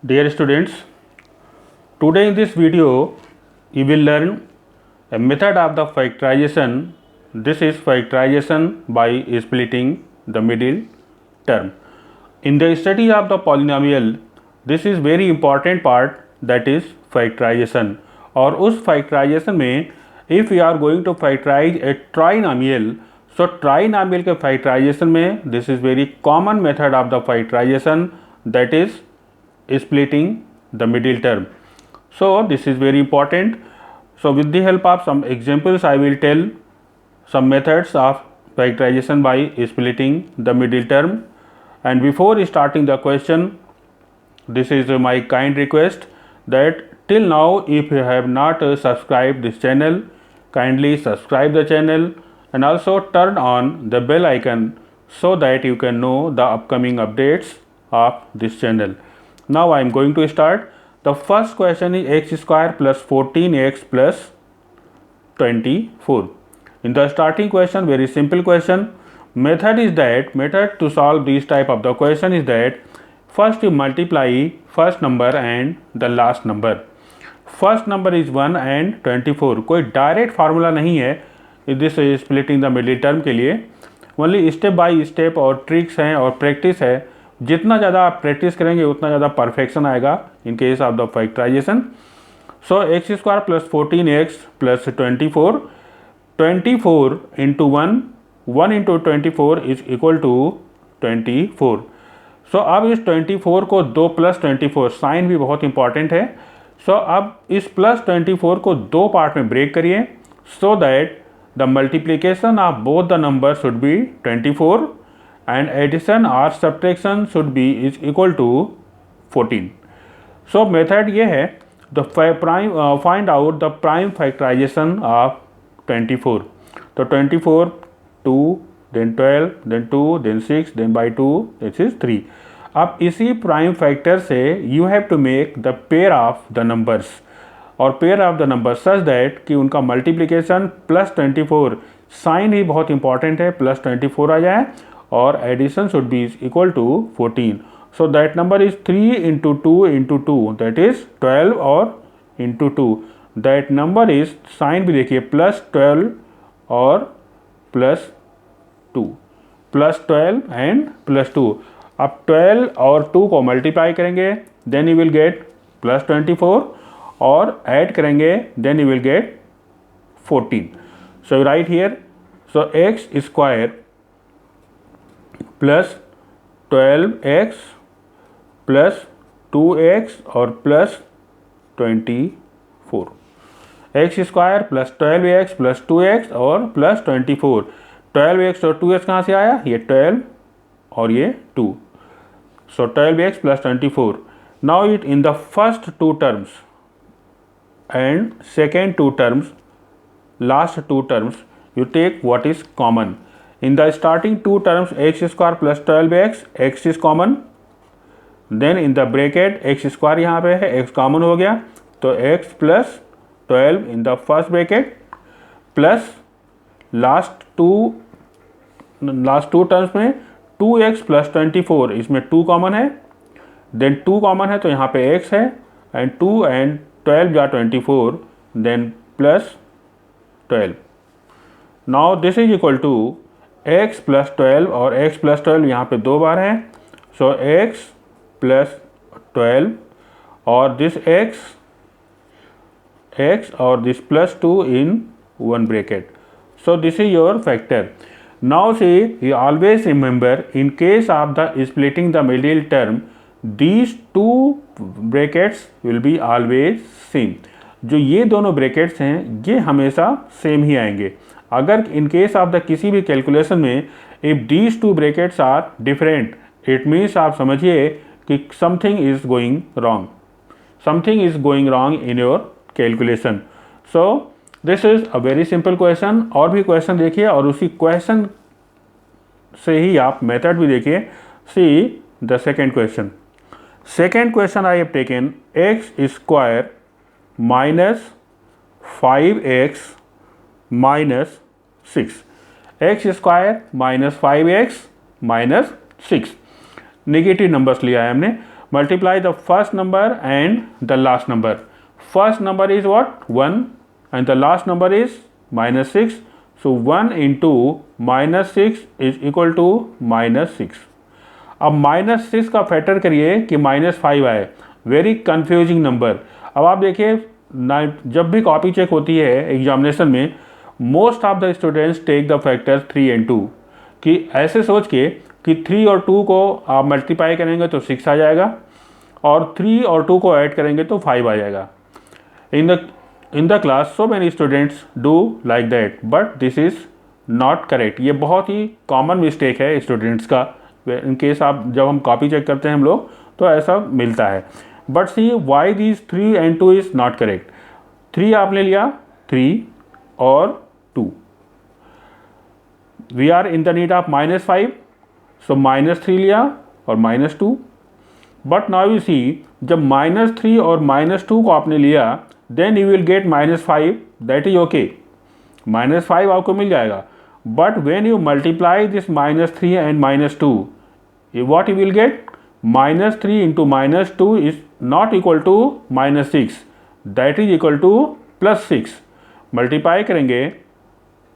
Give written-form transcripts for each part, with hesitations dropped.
Dear students, today in this video you will learn a method of the factorization. This is factorization by splitting the middle term. In the study of the polynomial, this is very important part, that is factorization. और उस factorization में if we are going to factorize a trinomial, so trinomial के factorization में this is very common method of the factorization, that is splitting the middle term. So this is very important. So with the help of some examples I will tell some methods of factorization by splitting the middle term. And before starting the question, this is my kind request that till now if you have not subscribed this channel, kindly subscribe the channel and also turn on the bell icon so that you can know the upcoming updates of this channel. Now I am going to start. The first question is x square plus 14x plus 24. In the starting question, very simple question. Method to solve this type of the question is that first you multiply first number and the last number. First number is 1 and 24. कोई direct formula नहीं है this splitting the middle term के लिए, only step by step और tricks हैं और practice है. जितना ज़्यादा आप प्रैक्टिस करेंगे उतना ज़्यादा परफेक्शन आएगा in case of the factorisation. So X square plus 14x plus 24, 24 into 1 into 24 is equal to 24. So अब इस 24 को 2 प्लस 24, साइन भी बहुत इंपॉर्टेंट है. सो अब इस प्लस 24 को दो पार्ट में ब्रेक करिए so that the multiplication of both the number should be 24 and addition or subtraction should be is equal to 14. So method ये है the prime find out the prime factorization of 24. तो 24 2 then 12 then 2 then 6 then by 2 this is 3. अब इसी prime factor से you have to make the pair of the numbers और pair of the number such that कि उनका multiplication plus 24, sign ही बहुत important है, plus 24 आ जाए और addition should be equal to 14. So that number is 3 into 2 into 2 that is 12 और into 2. That number is, sign भी देखिए, प्लस 12 और प्लस 2, प्लस 12 एंड प्लस 2. अब 12 और 2 को मल्टीप्लाई करेंगे then you will get plus 24 और ऐड करेंगे then you will get 14. So right here, so X square plus 12x plus 2x और plus 24. X square plus 12x plus 2x और plus 24. 12x और 2x कहाँ से आया, ये 12 और ये 2. So 12x plus 24. Now it in the first two terms and second two terms, last two terms you take what is common. In the starting two terms x square plus 12x, x is common. Then in the bracket x square यहाँ पे है, x common हो गया तो x plus 12 in the first bracket plus last two terms में 2x plus 24, इसमें 2 common है, then 2 common है तो यहाँ पे x है and 2 and 12 या 24 then plus 12. Now this is equal to x plus 12 और x प्लस 12 यहाँ पे दो बार है. सो x प्लस 12 और दिस x और this plus 2 in one bracket. So this is your factor. Now see you always remember in case of the splitting the middle term these two brackets will be always same. जो ये दोनों brackets हैं ये हमेशा same ही आएंगे. अगर इन case of the किसी भी कैलकुलेशन में if these two brackets are different, it means आप समझिए कि something is going wrong in your calculation. So this is a very simple question. और भी क्वेश्चन देखिए और उसी क्वेश्चन से ही आप मेथड भी देखिए. सी the second question. Second question I have taken x square minus 5x minus 6. X square minus 5x minus 6 negative numbers लिया है हमने. Multiply the first number and the last number. First number is what? 1 and the last number is -6. So 1 into -6 is equal to -6. अब -6 का factor करिए कि -5 आए. Very confusing number. अब आप देखिए जब भी कॉपी चेक होती है एग्जामिनेशन में, most of the students take the factor 3 and 2 कि ऐसे सोच के कि 3 और 2 को आप मल्टीप्लाई करेंगे तो 6 आ जाएगा और 3 और 2 को ऐड करेंगे तो 5 आ जाएगा. In the class so many students do like that, but this is not correct. ये बहुत ही कॉमन मिस्टेक है स्टूडेंट्स का. इन केस आप जब हम कॉपी चेक करते हैं हम लोग तो ऐसा मिलता है. But see why this 3 and 2 is not correct. 3 आपने लिया, 3 और 2. We are in the need of -5, so -3 लिया और -2. बट नाउ यू सी जब -3 और -2 को आपने लिया then you will get -5. That is okay, -5 आपको मिल जाएगा. But when you multiply this -3 and -2, what you will get? -3 into -2 is not equal to -6. That is equal to +6. Multiply करेंगे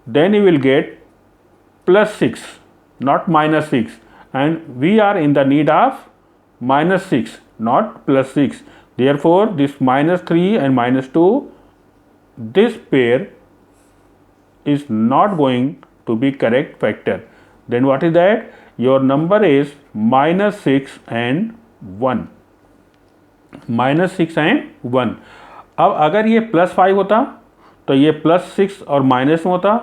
then you will get +6, not -6. And we are in the need of -6, not +6. Therefore, this -3 and -2, this pair is not going to be correct factor. Then what is that? Your number is -6 and 1. -6 and 1. अब अगर ये +5 होता तो ये +6 और minus में होता.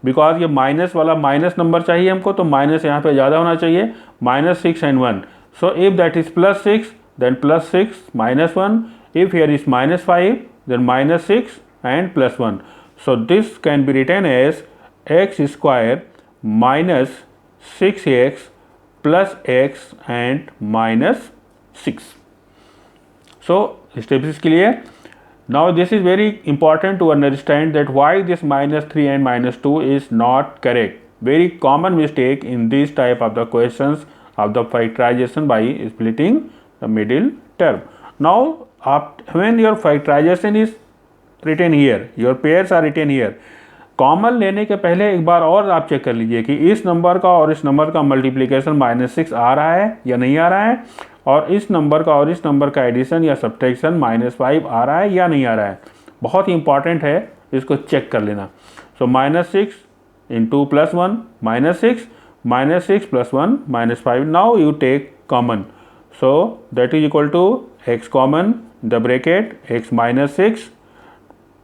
Because ये माइनस वाला माइनस नंबर चाहिए हमको, तो माइनस यहाँ पे ज़्यादा होना चाहिए. -6 and 1. So if that is +6 then +6 -1. If here is -5 then -6 and +1. So this can be written as x square minus 6x plus x and -6. So step is clear. Now this is very important to understand that why this -3 and -2 is not correct. Very common mistake in this type of the questions of the factorization by splitting the middle term. Now when your factorization is written here, your pairs are written here. Common लेने के पहले एक बार और आप check कर लीजिए कि इस नंबर का और इस नंबर का मल्टीप्लिकेशन -6 आ रहा है या नहीं आ रहा है, और इस नंबर का और इस नंबर का एडिशन या सब्ट्रैक्शन -5 आ रहा है या नहीं आ रहा है. बहुत ही इंपॉर्टेंट है, इसको चेक कर लेना. So -6 into +1 -6 -6 +1 -5. Now you take common, so that is equal to x common the bracket x -6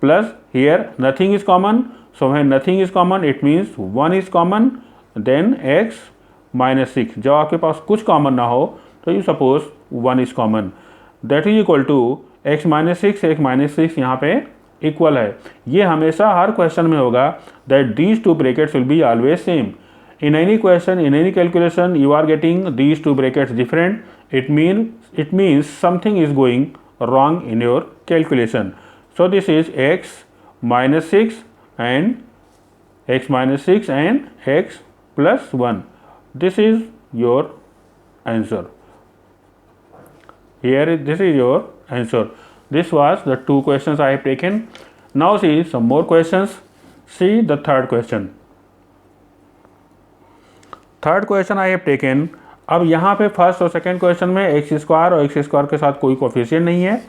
plus here nothing is common. So when nothing is common it means 1 is common, then x -6. जब आपके पास कुछ common ना हो तो you suppose 1 is common. That is equal to x -6 यहाँ पे equal है. ये हमेशा हर क्वेश्चन में होगा that these two brackets will be always same. In any question, in any calculation, you are getting these two brackets different. It means something is going wrong in your calculation. So this is x -6 and x -6 and x plus 1. This is your answer. This is your answer. This was the two questions I have taken. Now see some more questions. See the third question. Third question I have taken. अब यहाँ पे first और second question में x square और x square के साथ कोई coefficient नहीं है.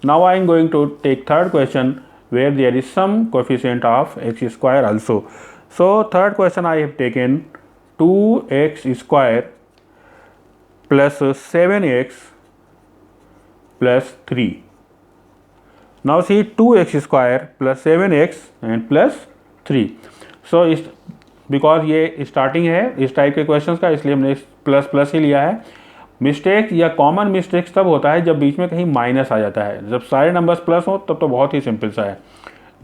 Now I am going to take third question where there is some coefficient of x square also. So third question I have taken 2x square plus 7x plus 3. Now see 2x square plus 7x and plus 3. So because ये starting है इस type के questions का, इसलिए हमने plus ही लिया है. Mistake या कॉमन मिस्टेक्स तब होता है जब बीच में कहीं माइनस आ जाता है. जब सारे नंबर्स प्लस हो तब तो बहुत ही सिंपल सा है.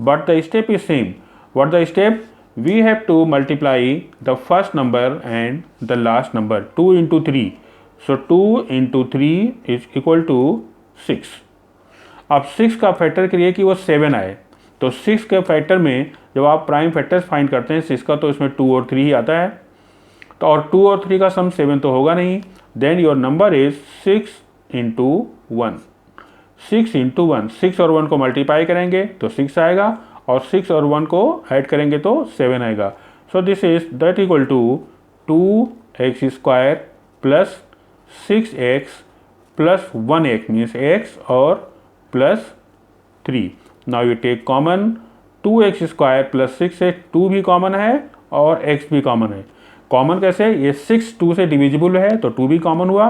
But the step is same. What the step? We have to multiply the first number and the last number. 2 into 3. So 2 into 3 is equal to 6. अब 6 का फैक्टर करिए कि वो 7 आए. तो 6 के फैक्टर में जब आप प्राइम फैक्टर्स फाइंड करते हैं 6 का, तो इसमें 2 और 3 ही आता है. तो और 2 और 3 का सम 7 तो होगा नहीं. Then your number is 6 into 1, 6 into 1, 6 और 1 को मल्टीप्लाई करेंगे तो 6 आएगा और 6 और 1 को ऐड करेंगे तो 7 आएगा। So this is that equal to 2x square plus 6x plus 1x means x और plus 3। Now you take common 2x square plus 6x, 2 भी कॉमन है और x भी कॉमन है। कॉमन कैसे, ये 6 2 से डिविजिबल है तो 2 भी कॉमन हुआ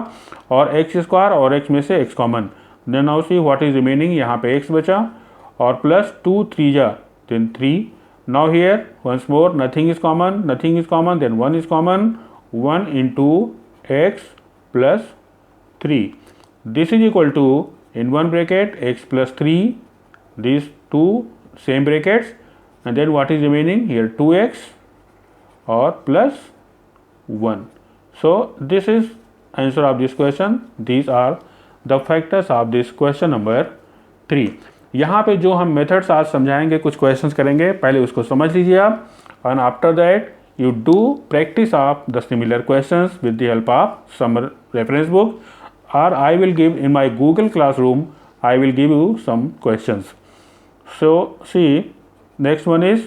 और x स्क्वायर और x में से x common. Then now see what is remaining, यहाँ पे x बचा और प्लस 2 3 जा then 3। Now here once more nothing is common, nothing is common, then 1 is common, 1 into x plus 3। This is equal to in one bracket x plus 3, these two same brackets, and then what is remaining here, 2x or plus 1. So this is answer of this question. These are the factors of this question number 3. यहाँ पे जो हम methods आज समझाएंगे, कुछ questions करेंगे, पहले उसको समझ लीजिए आप, and after that you do practice of the similar questions with the help of some reference book, or I will give in my Google Classroom, I will give you some questions. So see, next one is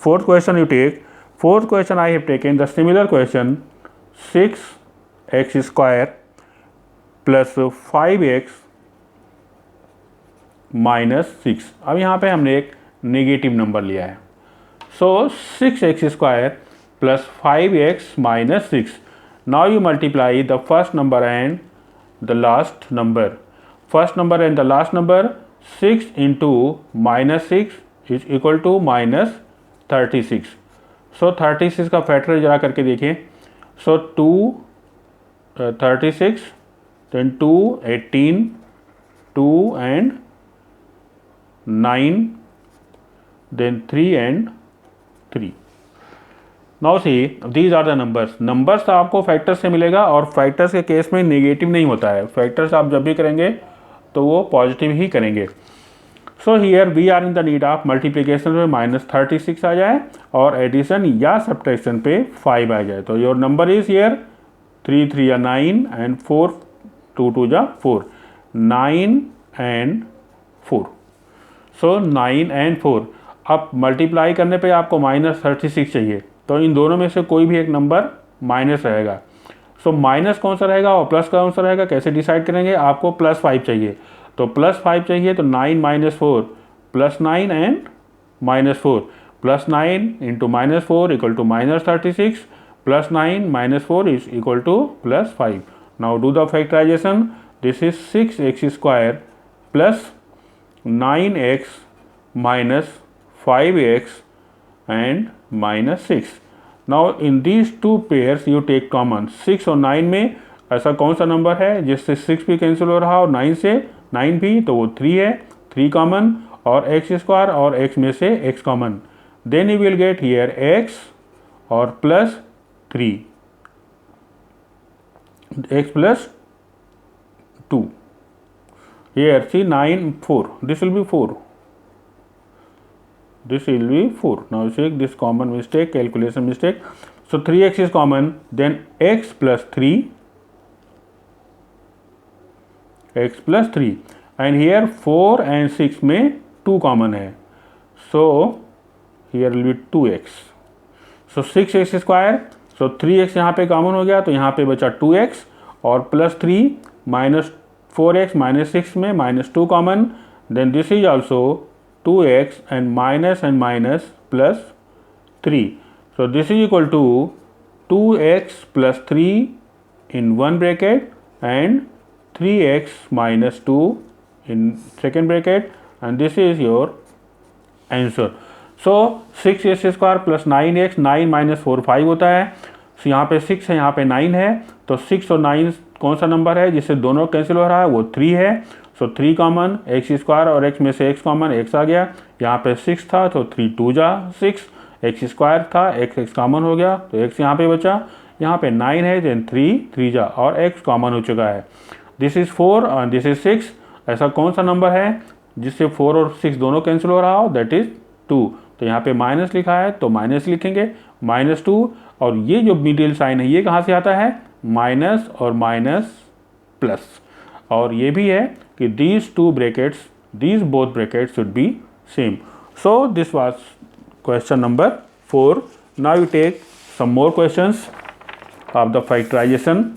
fourth question you take. Fourth question I have taken the similar question, 6x square plus 5x minus 6। अब यहाँ पे हमने एक negative number लिया है। So 6x square plus 5x minus 6. Now you multiply the first number and the last number. First number and the last number, 6 into minus 6 is equal to minus 36. So 36 का factor जरा करके देखिए। So 2 36, then 2 18, 2 and 9, then 3 and 3. Now see these are the numbers. Numbers आपको factors से मिलेगा और factors के case में नेगेटिव नहीं होता है। फैक्टर्स आप जब भी करेंगे तो वो पॉजिटिव ही करेंगे। So here we are in the need of multiplication में माइनस 36 आ जाए और एडिशन या सब्ट्रैक्शन पे 5 आ जाए। तो योर नंबर इज हियर 3 3 या 9 एंड 4 2 2 जा 4, 9 एंड 4। So 9 and 4। अब मल्टीप्लाई करने पे आपको माइनस 36 चाहिए, तो इन दोनों में से कोई भी एक नंबर माइनस रहेगा। सो माइनस कौन सा रहेगा और प्लस कौन सा रहेगा, कैसे डिसाइड करेंगे। आपको प्लस 5 चाहिए, तो प्लस 5 चाहिए तो 9 minus 4 plus 9 and minus 4, plus 9 into minus 4 equal to minus 36, plus 9 minus 4 is equal to plus 5। Now do the factorisation. This is 6x square plus 9x minus 5x and minus 6. Now in these two pairs you take common। 6 और 9 में ऐसा कौन सा number है जिससे 6 भी cancel हो रहा और 9 से 9 भी, तो वो 3 है, 3 कॉमन और x स्क्वायर और x में से x common. Then you will get here x और plus 3, x plus 2। Here see 9 4, this will be 4, this will be 4. Now check this common mistake, calculation mistake. So 3x is common, then x plus 3, x plus 3, and here 4 and 6 में 2 common है, so here will be 2x. So 6x square, so 3x यहाँ पे common हो गया तो यहाँ पे बचा 2x और plus 3 minus 4x minus 6 में minus 2 common, then this is also 2x and minus plus 3. So this is equal to 2x plus 3 in one bracket and 3x minus 2 in second bracket, and this is your answer. So 6x square plus 9x, 9 minus 4 5 होता है। So यहाँ पे 6 है, यहाँ पे 9 है, तो 6 और 9 कौन सा नंबर है जिससे दोनों कैंसिल हो रहा है, वो 3 है। सो 3 कॉमन, x स्क्वायर और x में से x कॉमन, x आ गया। यहाँ पे 6 था तो 3 2 जा 6, x स्क्वायर था, x कॉमन हो गया तो x यहाँ पे बचा। यहाँ पे 9 है, देन 3 3 जा और x कॉमन हो चुका है। दिस इज 4 और दिस इज 6। ऐसा कौन सा नंबर है जिससे 4 और 6 दोनों कैंसिल हो रहा हो, दैट इज 2। तो यहाँ पे माइनस लिखा है तो माइनस लिखेंगे, -2, और ये जो मिडिल साइन है ये कहाँ से आता है, माइनस और माइनस प्लस। और ये भी है कि these two brackets, these both brackets should be same. So this was question number 4. Now you take some more questions of the factorization.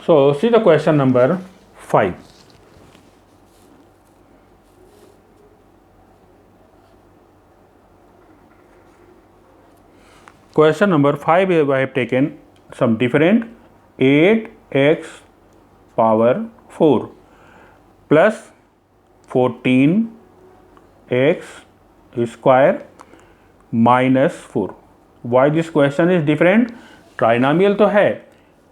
So see the question number 5. Question number 5, I have taken some different 8x power 4 plus 14x square minus 4. Why this question is different? ट्राइनामियल तो है,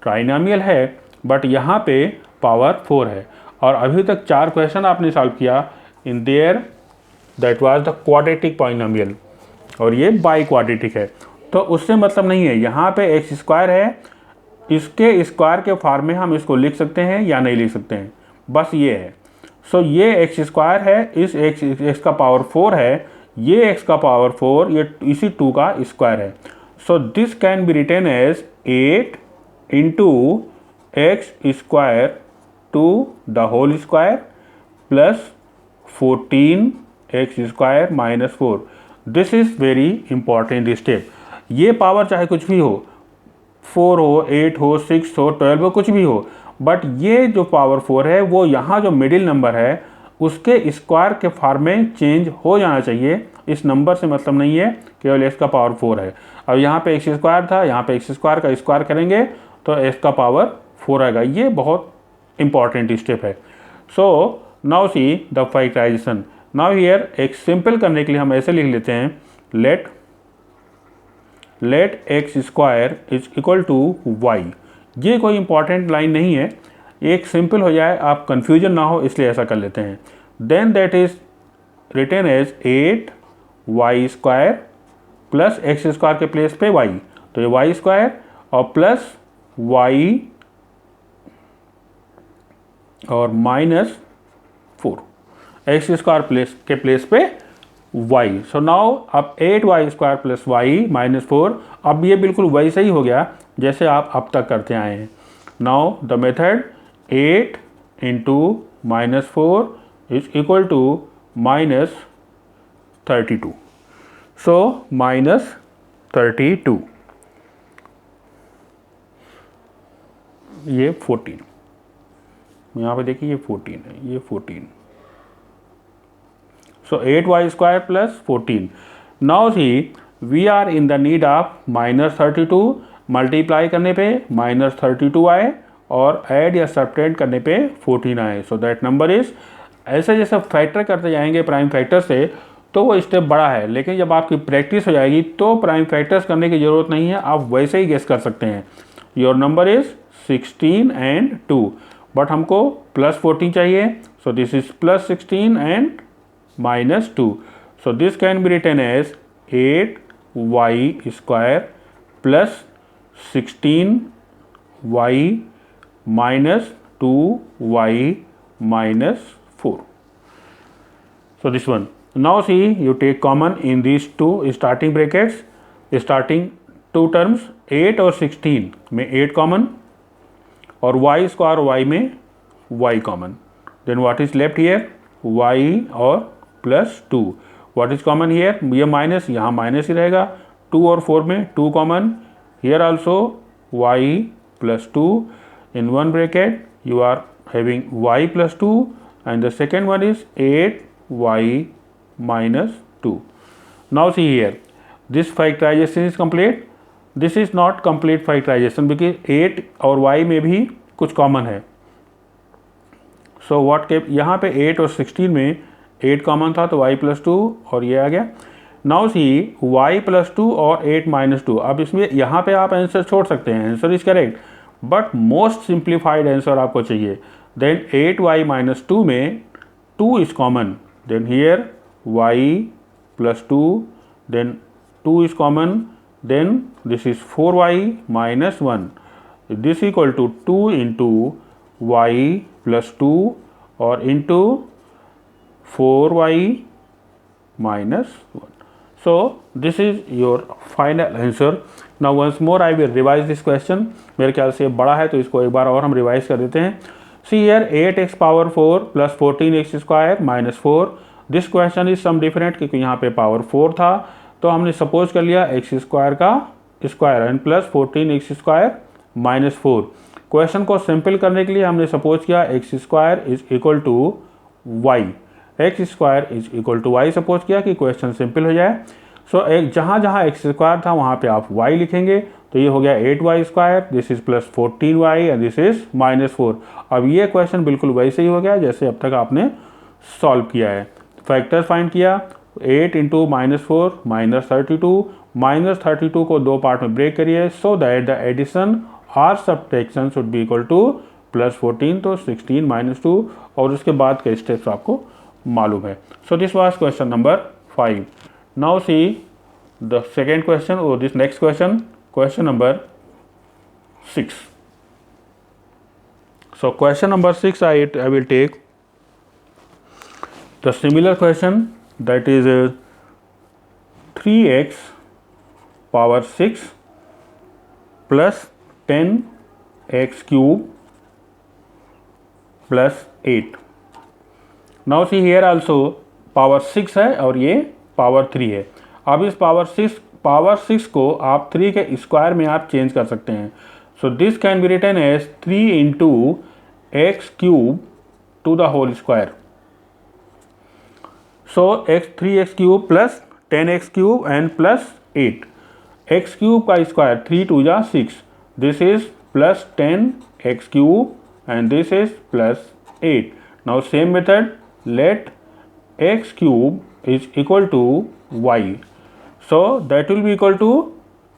ट्राइनामियल है, but यहाँ पे power 4 है और अभी तक 4 question आपने सॉल्व किया in their that was the quadratic polynomial और ये बाई क्वाड्रेटिक है, तो उससे मतलब नहीं है। यहाँ पे एक्स स्क्वायर है, इसके स्क्वायर के फॉर्म में हम इसको लिख सकते हैं या नहीं लिख सकते हैं, बस ये है। सो ये एक्स स्क्वायर है, इस एक्स का पावर 4 है, ये एक्स का पावर 4, ये इसी 2 का स्क्वायर है। So this can be written as 8 into X square to the whole square plus 14 X square minus 4। This is very important step. ये पावर चाहे कुछ भी हो, 4 हो, 8 हो, 6 हो, 12 हो, कुछ भी हो, बट ये जो पावर 4 है वो यहाँ जो मिडिल नंबर है उसके स्क्वायर के फॉर्म में चेंज हो जाना चाहिए। इस नंबर से मतलब नहीं है, केवल एक्स का पावर 4 है। अब यहाँ पे एक्स स्क्वायर था, यहाँ पे एक्स स्क्वायर का स्क्वायर करेंगे तो एक्स का पावर 4 आएगा। ये बहुत इंपॉर्टेंट स्टेप है। So now see the factorisation. Now here एक सिंपल करने के लिए हम ऐसे लिख लेते हैं, let X square is equal to Y. ये कोई इंपॉर्टेंट लाइन नहीं है, एक सिंपल हो जाए, आप कन्फ्यूजन ना हो इसलिए ऐसा कर लेते हैं। Then that is written as 8 y square plus x square के प्लेस पे वाई, तो ये वाई स्क्वायर और प्लस वाई और माइनस 4 एक्स स्क्वायर के प्लेस पे वाई। सो नाउ अब 8 y square plus y minus 4, अब ये बिल्कुल वैसे ही हो गया जैसे आप अब तक करते आए हैं। Now the method 8 into minus 4 is equal to minus 32। So minus 32, ये 14, यहाँ पे देखिए ये 14 है, ये 14। So 8y square plus 14. Now see we are in the need of minus 32, multiply करने पे माइनस 32 आए और ऐड या सब्ट्रैक्ट करने पे 14 आए। सो दैट नंबर इज, ऐसे जैसे फैक्टर करते जाएंगे प्राइम फैक्टर से तो वो स्टेप बड़ा है, लेकिन जब आपकी प्रैक्टिस हो जाएगी तो प्राइम फैक्टर्स करने की ज़रूरत नहीं है, आप वैसे ही गेस कर सकते हैं। Your number is 16 and 2, but हमको प्लस 14 चाहिए, सो this is plus 16 and minus 2. So this can be written as 8y square plus 16y minus 2y minus 4. So this one. Now see, you take common in these two starting brackets, starting two terms 8 और 16 में 8 common और y square y में y common. Then what is left here? y और plus 2। What is common here? ये minus, यहाँ minus ही रहेगा। 2 और 4 में 2 common, here also y plus 2 in one bracket you are having y plus 2 and the second one is 8y minus 2. Now see here, this factorization is complete. This is not complete factorization because 8 और y में भी कुछ common है। So what के यहाँ पे 8 और 16 में 8 कॉमन था तो y प्लस 2 और ये आ गया। नाउ सी y प्लस 2 और 8 माइनस 2, अब इसमें यहाँ पे आप आंसर छोड़ सकते हैं, answer is correct, but most simplified answer आपको चाहिए। देन 8y माइनस 2 में 2 is common, then here y plus 2, then 2 is common, then this is 4y minus 1, this equal to 2 into y plus 2 और into 4y minus 1. So this is your final answer. Now once more I will revise this question. मेरे ख्याल से बड़ा है तो इसको एक बार और हम रिवाइज कर देते हैं. See here 8x power 4 plus 14x square minus 4. This question is some different क्योंकि यहाँ पे पावर 4 था तो हमने सपोज कर लिया x स्क्वायर का square and plus 14x square minus 4. Question को सिंपल करने के लिए हमने सपोज किया x square is equal to y. X square is equal to y suppose किया कि क्वेश्चन सिंपल हो जाए. सो एक जहाँ जहाँ एक्स स्क्वायर था वहाँ पे आप y लिखेंगे तो ये हो गया 8y square, this is plus 14y and this is minus 4. अब ये क्वेश्चन बिल्कुल वैसे ही हो गया जैसे अब तक आपने सॉल्व किया है. फैक्टर फाइंड किया 8 इंटू माइनस 4 माइनस 32. माइनस 32 को दो पार्ट में ब्रेक करिए so that the addition or subtraction should be equal to plus 14. तो 16 माइनस 2 और उसके बाद के स्टेप्स आपको मालूम है. So this was question number 5. Now see the second question और this next question, question number 6. So question number 6 I will take the similar question, that is 3x power 6 plus 10x cube plus 8. Now see here also power 6 है और ये power 3 है. अब इस power 6 को आप 3 के स्क्वायर में आप चेंज कर सकते हैं. So this can be written as 3 into x cube to the whole square. So 3x cube plus 10x cube and plus 8. X cube का स्क्वायर 3 2 जा 6. This is plus 10x cube and this is plus 8. Now same method, let x cube is equal to y. So that will be equal to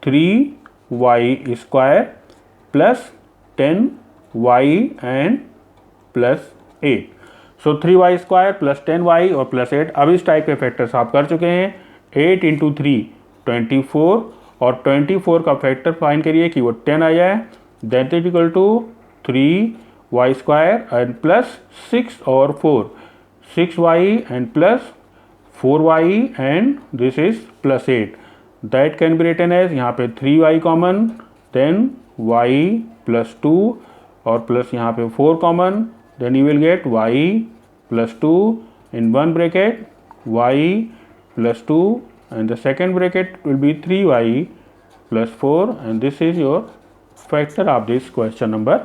3y square plus 10y and plus 8. So 3y square plus 10y और plus 8. अब इस type के factors आप कर चुके हैं. 8 into 3 24 और 24 का फैक्टर फाइंड करिए कि वो 10 आ जाए. That is equal to 3y square and plus 6 और 4. 6y and plus 4y and this is plus 8. That can be written as यहाँ पे 3y common, then y plus 2 और प्लस यहाँ पे 4 common, then you will get y plus 2 in one bracket, y plus 2 and the second bracket will be 3y plus 4 and this is your factor of this question number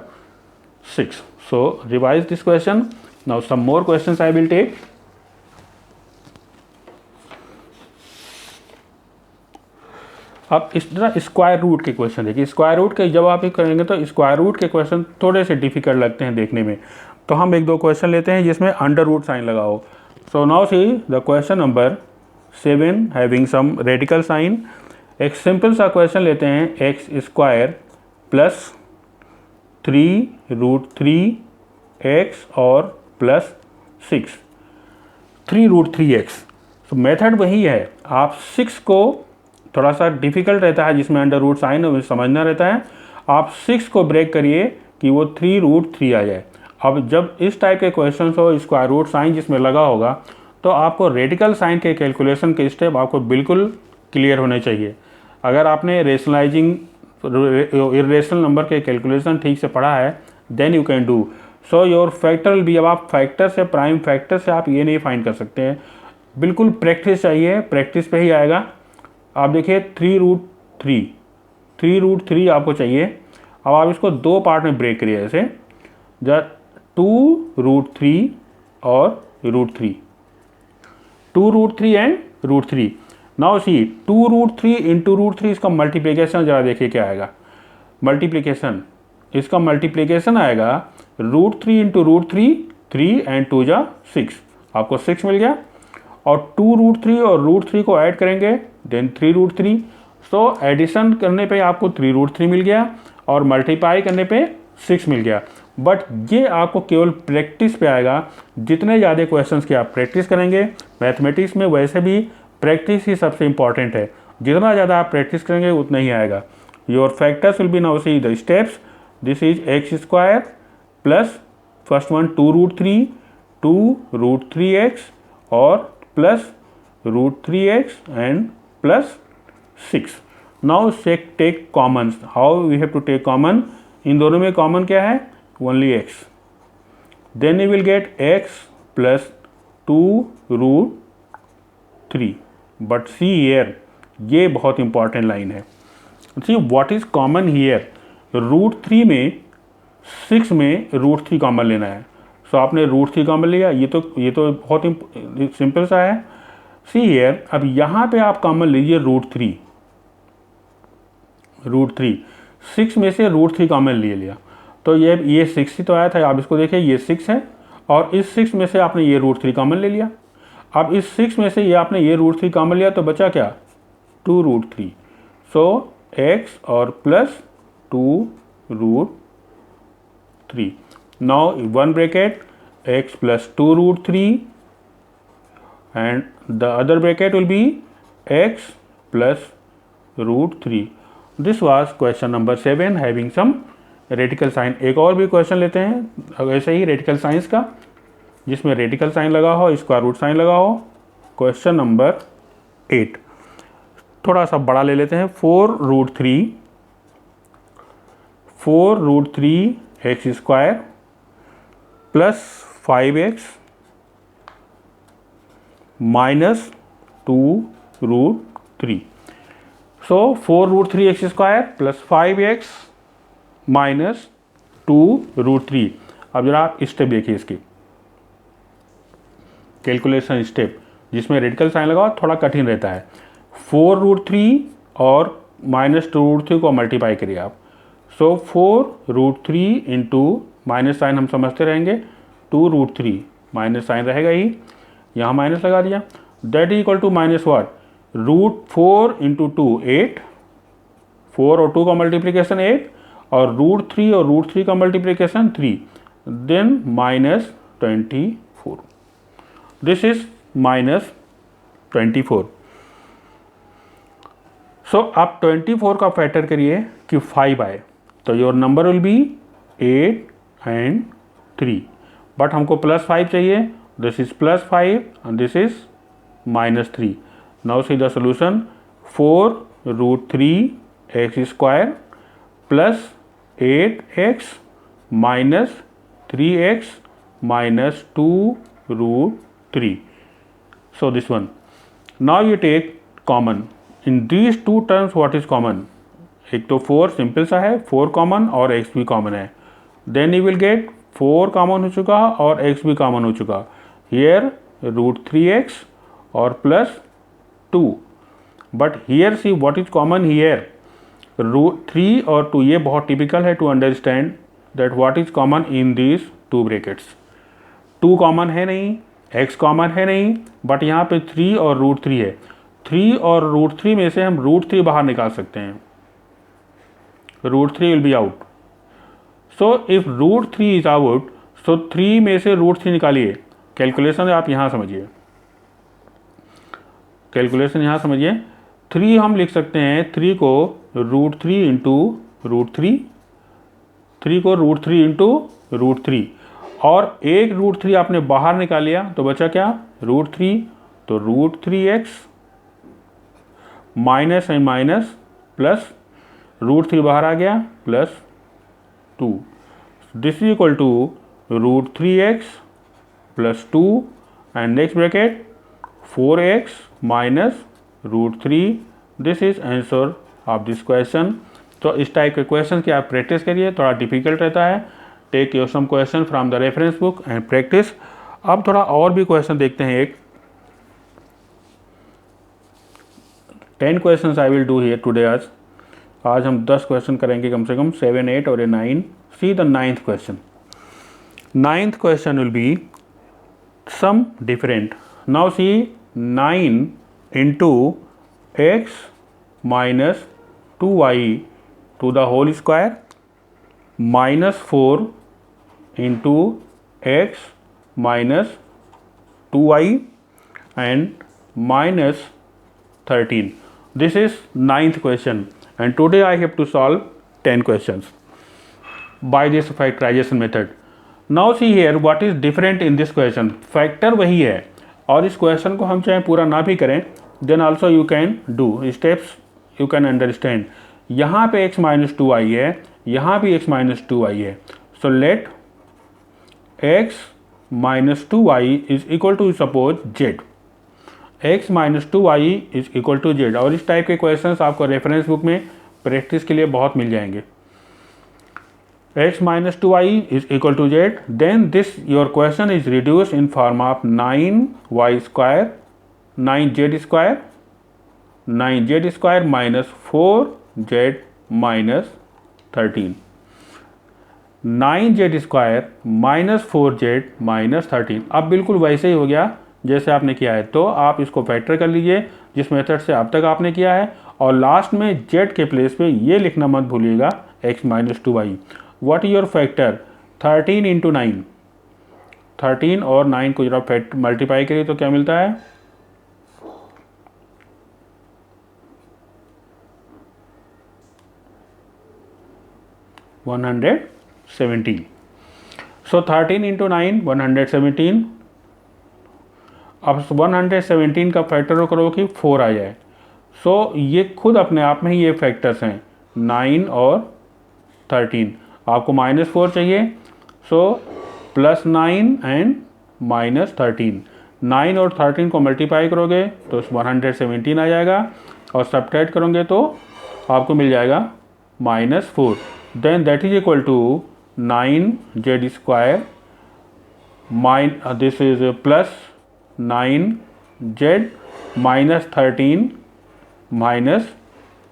6. So revise this question. Now some more questions I will take. अब इस तरह square root के question देखिए. Square root के जब आप करेंगे तो स्क्वायर रूट के क्वेश्चन थोड़े से डिफिकल्ट लगते हैं देखने में. तो हम एक दो क्वेश्चन लेते हैं जिसमें अंडर रूट साइन लगा हो. So now see the question number 7 having some radical sign. एक सिंपल सा क्वेश्चन लेते हैं. एक्स स्क्वायर प्लस 3√3x और प्लस 6 3√3x. तो मेथड वही है. आप 6 को थोड़ा सा डिफिकल्ट रहता है जिसमें अंडर रूट साइन समझना रहता है. आप 6 को ब्रेक करिए कि वो 3√3 आ जाए. अब जब इस टाइप के क्वेश्चन हो स्क्वायर रूट साइन जिसमें लगा होगा तो आपको रेडिकल साइन के कैलकुलेशन के स्टेप आपको बिल्कुल क्लियर होने चाहिए. अगर आपने रेशनलाइजिंग इरेशनल नंबर के कैलकुलेशन ठीक से पढ़ा है then you can do. So your factor will be. अब आप फैक्टर से प्राइम फैक्टर से आप ये नहीं फाइंड कर सकते हैं. बिल्कुल प्रैक्टिस चाहिए, प्रैक्टिस पे ही आएगा. आप देखिए 3√3 आपको चाहिए. अब आप इसको दो पार्ट में ब्रेक करिए ऐसे. 2√3 और √3, 2√3 एंड √3. नाउ सी 2√3 इंटू √3 इसका मल्टीप्लीकेशन जरा देखिए क्या आएगा. मल्टीप्लीकेशन इसका मल्टीप्लीकेशन आएगा √3 इंटू √3 3 एंड 2 जा 6. आपको 6 मिल गया. और 2√3 और √3 को ऐड करेंगे देन 3√3. सो एडिशन करने पे आपको 3√3 मिल गया और मल्टीप्लाई करने पे 6 मिल गया. बट ये आपको केवल प्रैक्टिस पे आएगा. जितने ज़्यादा क्वेश्चंस की आप प्रैक्टिस करेंगे, मैथमेटिक्स में वैसे भी प्रैक्टिस ही सबसे इंपॉर्टेंट है. जितना ज़्यादा आप प्रैक्टिस करेंगे उतना ही आएगा. Your factors will be now see the steps. This is X square plus first one 2√3 2√3x और plus √3x and plus 6. Now take common. How we have to take common? इन दोनों में कॉमन क्या है? Only x. Then you will get x plus 2√3. But see here, ये बहुत important line है. See what is common here? √3 में 6 में √3 कॉमन लेना है. सो आपने √3 कॉमन लिया. ये तो बहुत सिंपल सा है. सी हियर, अब यहाँ पे आप कॉमन लीजिए √3. 6 में से √3 कॉमन ले लिया तो ये 6 ही तो आया था. आप इसको देखिए, ये 6 है और इस 6 में से आपने ये √3 कॉमन ले लिया. अब इस 6 में से ये आपने ये √3 कॉमन लिया तो बचा क्या? 2√3. सो x और plus 2√3. Now one bracket x plus 2√3 and the other bracket will be x plus √3. This was question number 7 having some radical sign. एक और भी क्वेश्चन लेते हैं ऐसे ही रेडिकल साइंस का, जिसमें रेडिकल साइन लगा हो, स्क्वायर रूट साइन लगा हो. क्वेश्चन नंबर 8 थोड़ा सा बड़ा ले लेते हैं. 4√3 x square plus 5x minus 2√3. सो 4√3 x square plus 5x minus 2√3. अब जरा आप स्टेप देखिए इसकी, कैलकुलेशन स्टेप, जिसमें रेडिकल साइन लगाओ थोड़ा कठिन रहता है. 4√3 और माइनस 2√3 को मल्टीप्लाई करिए आप. सो 4√3 इंटू माइनस साइन हम समझते रहेंगे, 2√3 माइनस साइन रहेगा ही, यहाँ माइनस लगा दिया. That is equal to minus what? √4 into 2 8. 4 और 2 का मल्टीप्लीकेशन 8 और √3 और √3 का multiplication 3. Then minus 24. This is minus 24. So आप 24 का फैक्टर करिए कि 5 आए तो your number will be 8 and 3. But हमको प्लस 5 चाहिए. This is plus 5 and this is minus 3. Now see the solution. 4√3 x square plus 8x minus 3x minus 2√3. So this one. Now you take common. In these two terms what is common? एक तो 4 simple सा है, 4 common और x भी common है. Then you will get 4 common हो चुका और x भी कॉमन हो चुका. Here √3x और plus 2. But here see what is common here. √3 और 2, ये बहुत टिपिकल है to understand that what is common in these 2 brackets. 2 common है नहीं, x कॉमन है नहीं, बट यहाँ पे 3 और √3 है. 3 और √3 में से हम √3 बाहर निकाल सकते हैं. √3 will be out. So if √3 is out, so 3 में से √3 निकालिए. कैलकुलेशन आप यहाँ समझिए, कैलकुलेशन यहाँ समझिए. 3 हम लिख सकते हैं, 3 को √3 इंटू √3, 3 को √3 इंटू √3 और एक √3 आपने बाहर निकाल लिया तो बचा क्या? √3. तो √3x minus and minus plus √3 बाहर आ गया plus 2. This is equal to √3x plus 2 and next bracket 4x minus √3. This is answer of this question. तो इस टाइप के क्वेश्चन की आप प्रैक्टिस करिए, थोड़ा डिफिकल्ट रहता है. Take your some question from the reference book and practise. अब थोड़ा और भी क्वेश्चन देखते हैं. एक 10 question I will do here today. आज हम 10 क्वेश्चन करेंगे कम से कम, 7, 8 और 9. See the 9th question. 9th question will be some different. Now see 9 into x minus 2y to the whole square minus 4 into x minus 2y and minus 13. This is 9th question and today I have to solve 10 questions by this factorization method. Now see here what is different in this question. Factor वही है और इस question को हम चाहे पूरा ना भी करें, then also you can do steps, you can understand. यहाँ पे x माइनस टू आई है, यहाँ भी x माइनस टू आई है। So let x minus two i is equal to suppose z, x minus two i is equal to z। और इस type के questions आपको रेफरेंस बुक में practice के लिए बहुत मिल जाएंगे। x minus 2i is equal to z, then this your question is reduced in form of 9y square, 9z square, 9z square minus 4z minus 13, 9z square minus 4z minus 13। अब बिल्कुल वैसे ही हो गया जैसे आपने किया है, तो आप इसको फैक्टर कर लीजिए जिस मेथड से अब तक आपने किया है, और लास्ट में z के प्लेस पे ये लिखना मत भूलिएगा x minus two y. What is your factor? 13 इंटू 9, 13 और 9 को जरा मल्टीप्लाई करिए तो क्या मिलता है? 117। सो 13 इंटू 9 117। अब 117 का फैक्टर करो कि 4 आ जाए। सो ये खुद अपने आप में ही ये फैक्टर्स हैं 9 और 13। आपको -4 चाहिए, सो +9 एंड -13। 9 और 13 को मल्टीप्लाई करोगे तो 117 आ जाएगा, और सब्ट्रैक्ट करोगे तो आपको मिल जाएगा -4। Then that is equal to 9z square this is plus 9z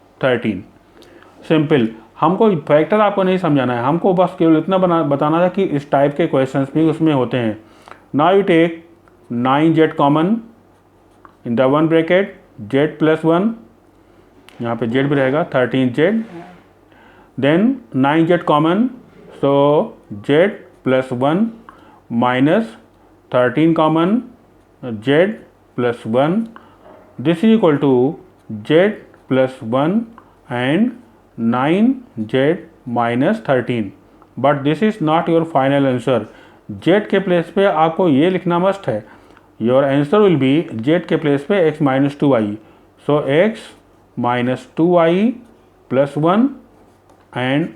-13। Simple. हमको फैक्टर आपको नहीं समझाना है, हमको बस केवल इतना बताना था कि इस टाइप के क्वेश्चंस भी उसमें होते हैं। Now you take 9z common in the one bracket, z plus 1, यहाँ पे z भी रहेगा 13z, then 9z common, so z plus 1 minus 13 common, z plus 1, this is equal to z plus 1 and 9z minus 13। But this is not your final answer. z के place पे आपको ये लिखना must है। Your answer will be z के place पे x minus two I, so x minus two I plus 1 and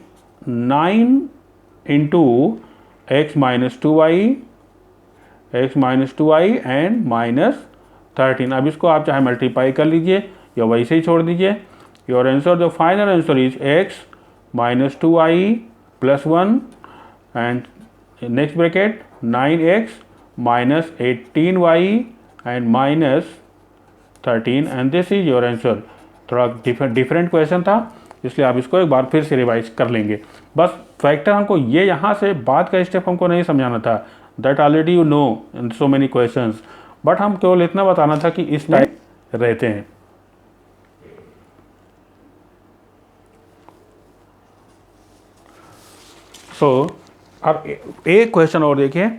9 into x minus two I and -13। अब इसको आप चाहे मल्टीप्लाई कर लीजिए या वैसे ही छोड़ दीजिए। Your answer, the final answer is x minus two I plus 1 and next bracket 9x minus 18y and -13, and this is your answer. थोड़ा डिफरेंट क्वेश्चन था, इसलिए आप इसको एक बार फिर से रिवाइज कर लेंगे। बस फैक्टर हमको ये यहाँ से बाद का स्टेप हमको नहीं समझाना था, that already you know in so many questions, but हम केवल इतना बताना था कि इस टाइप रहते हैं। सो अब एक क्वेश्चन और देखिए,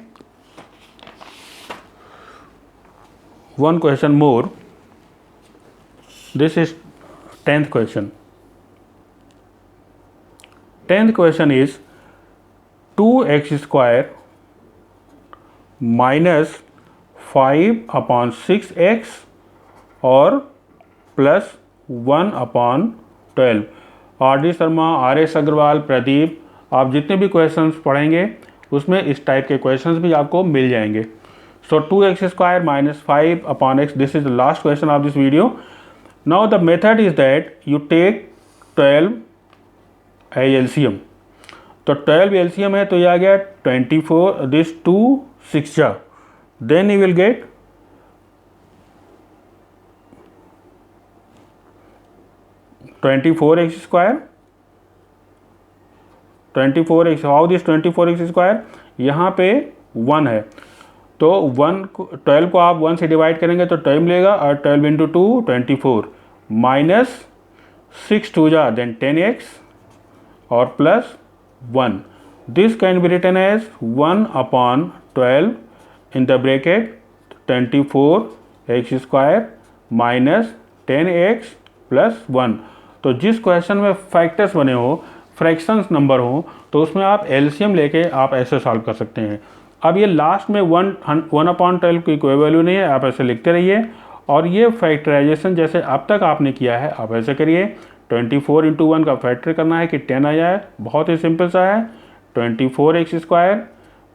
one question more, this is 10th question. 10th question is 2x square minus 5/6x और plus 1/12। R.D. Sharma, R.S. Agarwal, Pradeep, आप जितने भी क्वेश्चंस पढ़ेंगे उसमें इस टाइप के क्वेश्चंस भी आपको मिल जाएंगे। So 2x square minus 5/x, this is the last question of this video. Now the method is that you take 12 LCM. तो 12 एलसीएम है तो ये आ गया 24, दिस 2 6 जा, then you will get 24x square, 24x, how this 24x square, यहाँ पे 1 है तो 12 को आप 1 से डिवाइड करेंगे तो 12 मिलेगा, और 12 इंटू 2 24 माइनस 6 2 जा, देन 10x और plus 1। This can be written as 1/12 in the bracket 24x square minus 10x plus 1। तो जिस क्वेश्चन में फैक्टर्स बने हो, फ्रैक्शंस नंबर हो, तो उसमें आप एलसीएम लेके आप ऐसे सॉल्व कर सकते हैं। अब ये लास्ट में 1/12 की कोई वैल्यू नहीं है, आप ऐसे लिखते रहिए और ये फैक्टराइजेशन जैसे अब तक आपने किया है आप ऐसे करिए, 24 इंटू 1 का फैक्टर करना है कि 10 आ जाए। बहुत ही सिंपल सा है, 24x²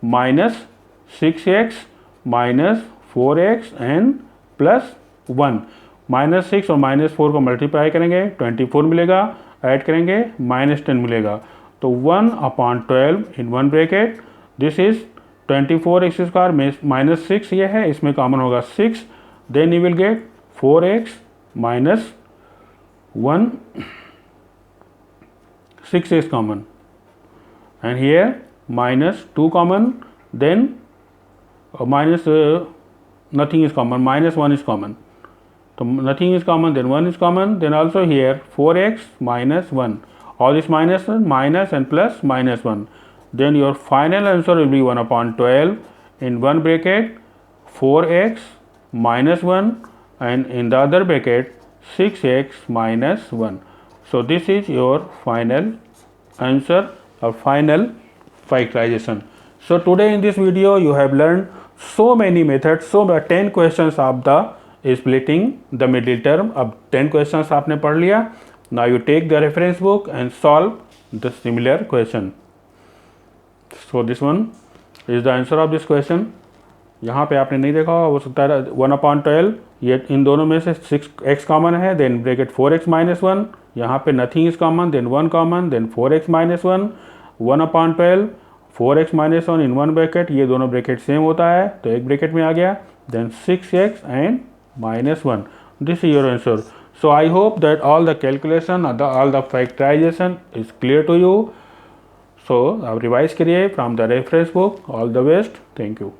minus 6x minus 4x and plus 1। -6 और -4 को मल्टीप्लाई करेंगे 24 मिलेगा, ऐड करेंगे -10 मिलेगा, तो 1/12 in one bracket, this is 24x² में -6 ये है, इसमें कॉमन होगा 6, then you will get 4x minus 1, 6x common, and here -2 common, then nothing is common, -1 is common, so nothing is common, then 1 is common, then also here 4x minus 1, all this minus and plus -1, then your final answer will be 1/12 in one bracket 4x minus 1 and in the other bracket 6x minus 1. So this is your final answer or final factorization. So today in this video you have learned so many methods, so 10 questions of the splitting the middle term. अब 10 questions आपने पढ़ लिया. Now you take the reference book and solve the similar question. So this one is the answer of this question. यहाँ पे आपने नहीं देखा हो सकता है 1/12, ये इन दोनों में से 6x कॉमन है, देन ब्रैकेट 4x माइनस 1, यहाँ पे nothing is common, then 1 common, then 4x minus 1, 1/12 4x minus 1 in one bracket, ये दोनों ब्रैकेट सेम होता है तो एक ब्रैकेट में आ गया, then 6x and -1. This is your answer. So I hope that all the calculation all the factorisation is clear to you. So आप रिवाइज करिए from the reference book. All the best. Thank you.